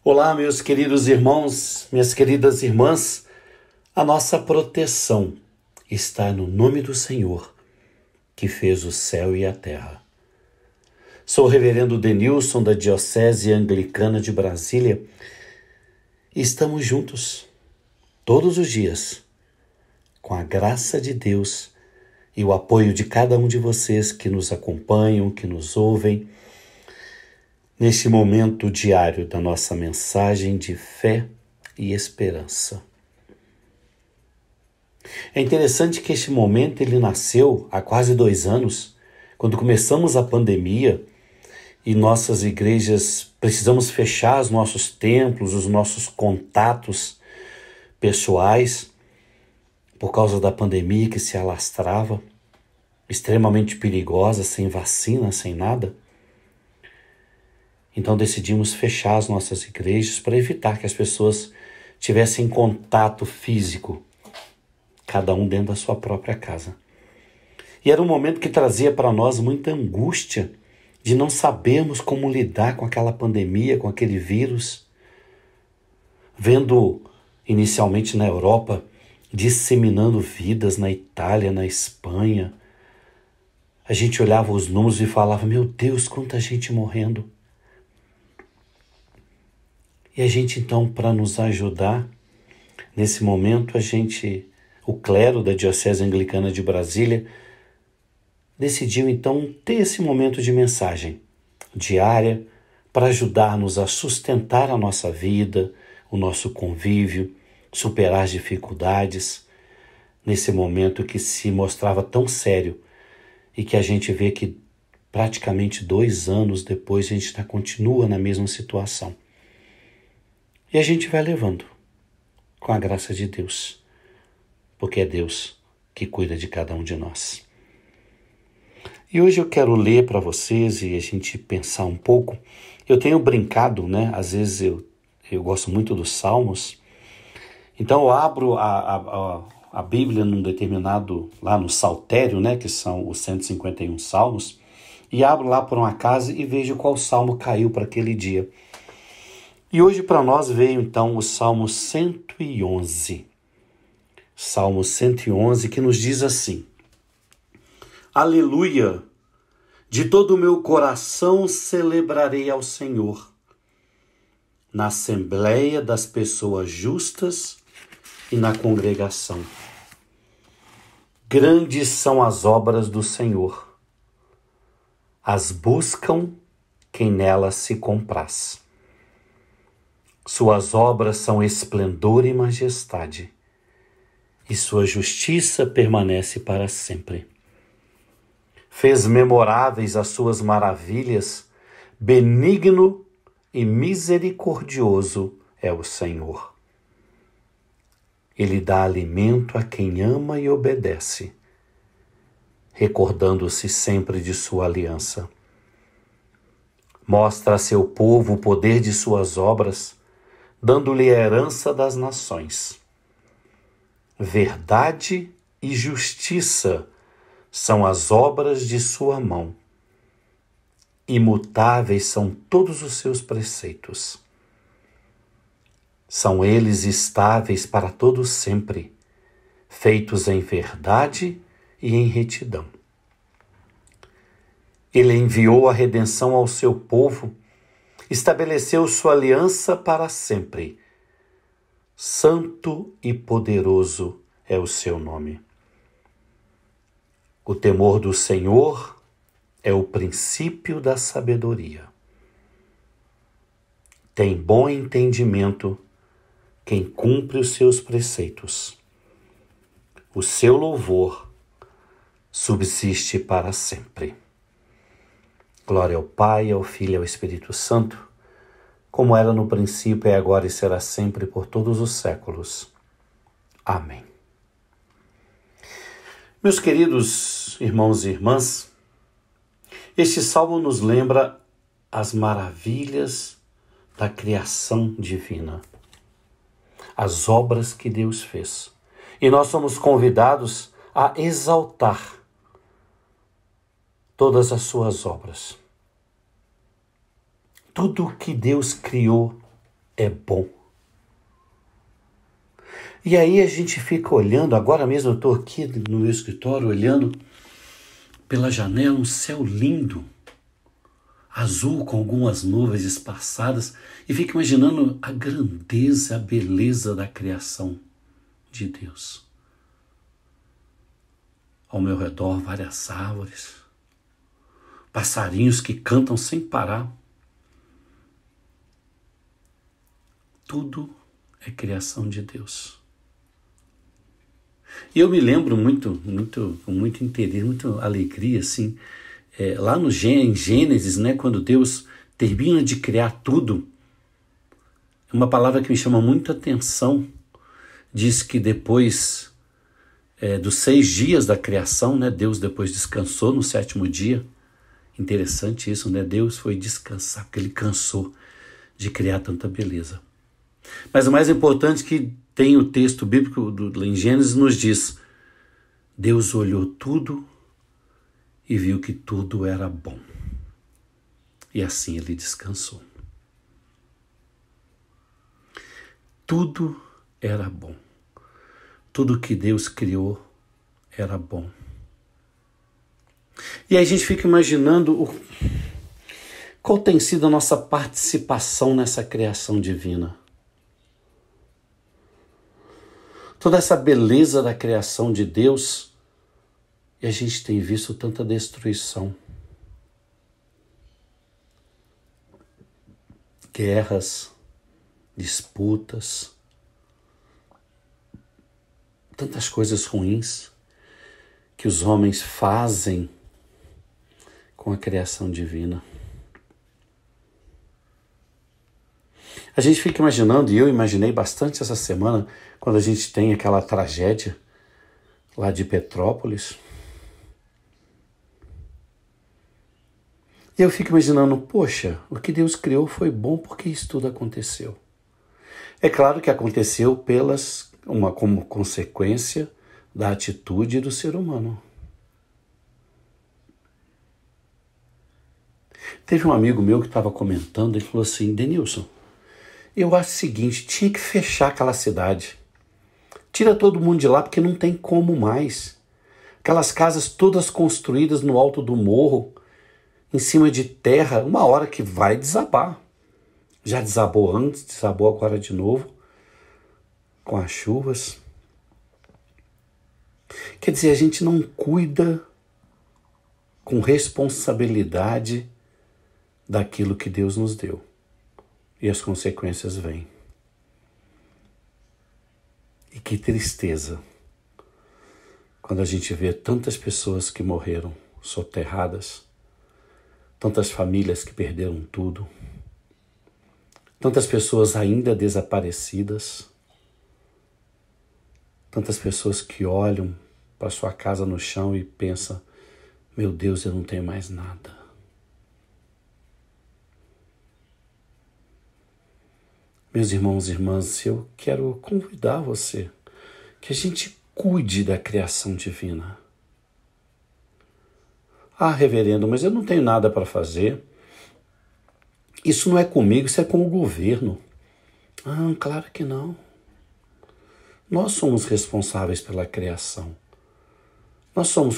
Olá, meus queridos irmãos, minhas queridas irmãs. A nossa proteção está no nome do Senhor, que fez o céu e a terra. Sou o reverendo Denilson, da Diocese Anglicana de Brasília, e estamos juntos, todos os dias, com a graça de Deus e o apoio de cada um de vocês que nos acompanham, que nos ouvem, neste momento diário da nossa mensagem de fé e esperança. É interessante que este momento ele nasceu há quase 2 anos, quando começamos a pandemia e nossas igrejas precisamos fechar os nossos templos, os nossos contatos pessoais, por causa da pandemia que se alastrava, extremamente perigosa, sem vacina, sem nada. Então decidimos fechar as nossas igrejas para evitar que as pessoas tivessem contato físico, cada um dentro da sua própria casa. E era um momento que trazia para nós muita angústia de não sabermos como lidar com aquela pandemia, com aquele vírus. Vendo inicialmente na Europa, disseminando vidas na Itália, na Espanha, a gente olhava os números e falava, meu Deus, quanta gente morrendo. E a gente então, para nos ajudar, nesse momento, o clero da Diocese Anglicana de Brasília, decidiu então ter esse momento de mensagem diária para ajudar-nos a sustentar a nossa vida, o nosso convívio, superar as dificuldades, nesse momento que se mostrava tão sério e que a gente vê que praticamente 2 anos depois a gente continua na mesma situação. E a gente vai levando, com a graça de Deus, porque é Deus que cuida de cada um de nós. E hoje eu quero ler para vocês e a gente pensar um pouco. Eu tenho brincado, né? Às vezes eu gosto muito dos Salmos. Então eu abro a Bíblia num determinado, lá no Saltério, né? Que são os 151 Salmos. E abro lá por um acaso e vejo qual Salmo caiu para aquele dia. E hoje para nós veio então o Salmo 111. Salmo 111 que nos diz assim: Aleluia! De todo o meu coração celebrarei ao Senhor, na assembleia das pessoas justas e na congregação. Grandes são as obras do Senhor, as buscam quem nelas se compraz. Suas obras são esplendor e majestade, e sua justiça permanece para sempre. Fez memoráveis as suas maravilhas, benigno e misericordioso é o Senhor. Ele dá alimento a quem ama e obedece, recordando-se sempre de sua aliança. Mostra a seu povo o poder de suas obras, dando-lhe a herança das nações. Verdade e justiça são as obras de sua mão. Imutáveis são todos os seus preceitos. São eles estáveis para todo sempre, feitos em verdade e em retidão. Ele enviou a redenção ao seu povo, estabeleceu sua aliança para sempre. Santo e poderoso é o seu nome. O temor do Senhor é o princípio da sabedoria. Tem bom entendimento quem cumpre os seus preceitos. O seu louvor subsiste para sempre. Glória ao Pai, ao Filho e ao Espírito Santo, como era no princípio, é agora e será sempre, por todos os séculos. Amém. Meus queridos irmãos e irmãs, este salmo nos lembra as maravilhas da criação divina, as obras que Deus fez. E nós somos convidados a exaltar todas as suas obras. Tudo que Deus criou é bom. E aí a gente fica olhando, agora mesmo eu estou aqui no meu escritório olhando pela janela um céu lindo, azul com algumas nuvens espaçadas, e fico imaginando a grandeza, a beleza da criação de Deus. Ao meu redor várias árvores, passarinhos que cantam sem parar. Tudo é criação de Deus. E eu me lembro com muito interesse, muita alegria, assim, lá em Gênesis, né, quando Deus termina de criar tudo, uma palavra que me chama muita atenção, diz que depois dos 6 dias da criação, né, Deus depois descansou no 7º dia. Interessante isso, né? Deus foi descansar, porque Ele cansou de criar tanta beleza. Mas o mais importante que tem o texto bíblico em Gênesis nos diz: Deus olhou tudo e viu que tudo era bom. E assim Ele descansou. Tudo era bom. Tudo que Deus criou era bom. E aí a gente fica imaginando qual tem sido a nossa participação nessa criação divina. Toda essa beleza da criação de Deus, e a gente tem visto tanta destruição. Guerras, disputas, tantas coisas ruins que os homens fazem com a criação divina. A gente fica imaginando, e eu imaginei bastante essa semana, quando a gente tem aquela tragédia lá de Petrópolis. E eu fico imaginando, poxa, o que Deus criou foi bom porque isso tudo aconteceu. É claro que aconteceu como consequência da atitude do ser humano. Teve um amigo meu que estava comentando e falou assim: Denilson, eu acho o seguinte, tinha que fechar aquela cidade. Tira todo mundo de lá porque não tem como mais. Aquelas casas todas construídas no alto do morro, em cima de terra, uma hora que vai desabar. Já desabou antes, desabou agora de novo, com as chuvas. Quer dizer, a gente não cuida com responsabilidade daquilo que Deus nos deu. E as consequências vêm. E que tristeza quando a gente vê tantas pessoas que morreram soterradas, tantas famílias que perderam tudo, tantas pessoas ainda desaparecidas, tantas pessoas que olham para sua casa no chão e pensam: meu Deus, eu não tenho mais nada. Meus irmãos e irmãs, eu quero convidar você que a gente cuide da criação divina. Ah, reverendo, mas eu não tenho nada para fazer. Isso não é comigo, isso é com o governo. Ah, claro que não. Nós somos responsáveis pela criação. Nós somos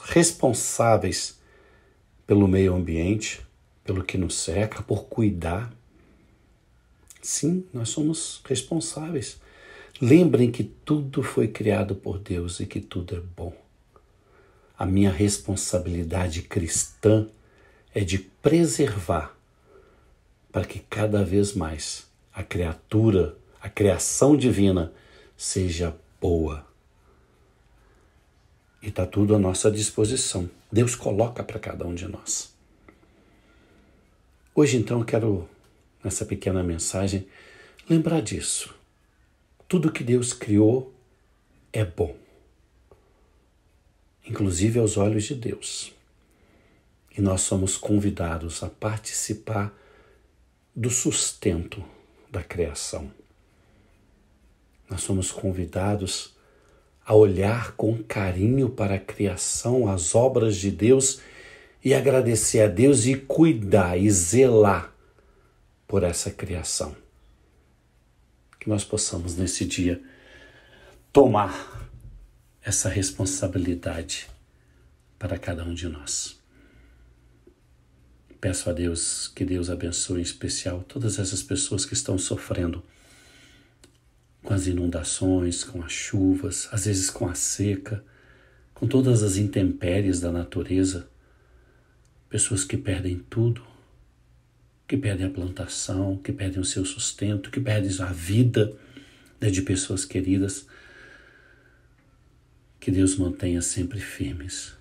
responsáveis pelo meio ambiente, pelo que nos cerca, por cuidar. Sim, nós somos responsáveis. Lembrem que tudo foi criado por Deus e que tudo é bom. A minha responsabilidade cristã é de preservar para que cada vez mais a criação divina seja boa. E está tudo à nossa disposição. Deus coloca para cada um de nós. Hoje, então, eu quero, nessa pequena mensagem, lembrar disso. Tudo que Deus criou é bom, inclusive aos olhos de Deus. E nós somos convidados a participar do sustento da criação. Nós somos convidados a olhar com carinho para a criação, as obras de Deus, e agradecer a Deus e cuidar e zelar por essa criação. Que nós possamos nesse dia tomar essa responsabilidade para cada um de nós. Peço a Deus que Deus abençoe em especial todas essas pessoas que estão sofrendo com as inundações, com as chuvas, às vezes com a seca, com todas as intempéries da natureza. Pessoas que perdem tudo, que perdem a plantação, que perdem o seu sustento, que perdem a vida de pessoas queridas. Que Deus mantenha sempre firmes,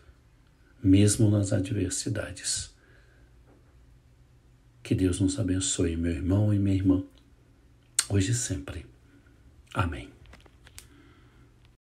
mesmo nas adversidades. Que Deus nos abençoe, meu irmão e minha irmã, hoje e sempre. Amém.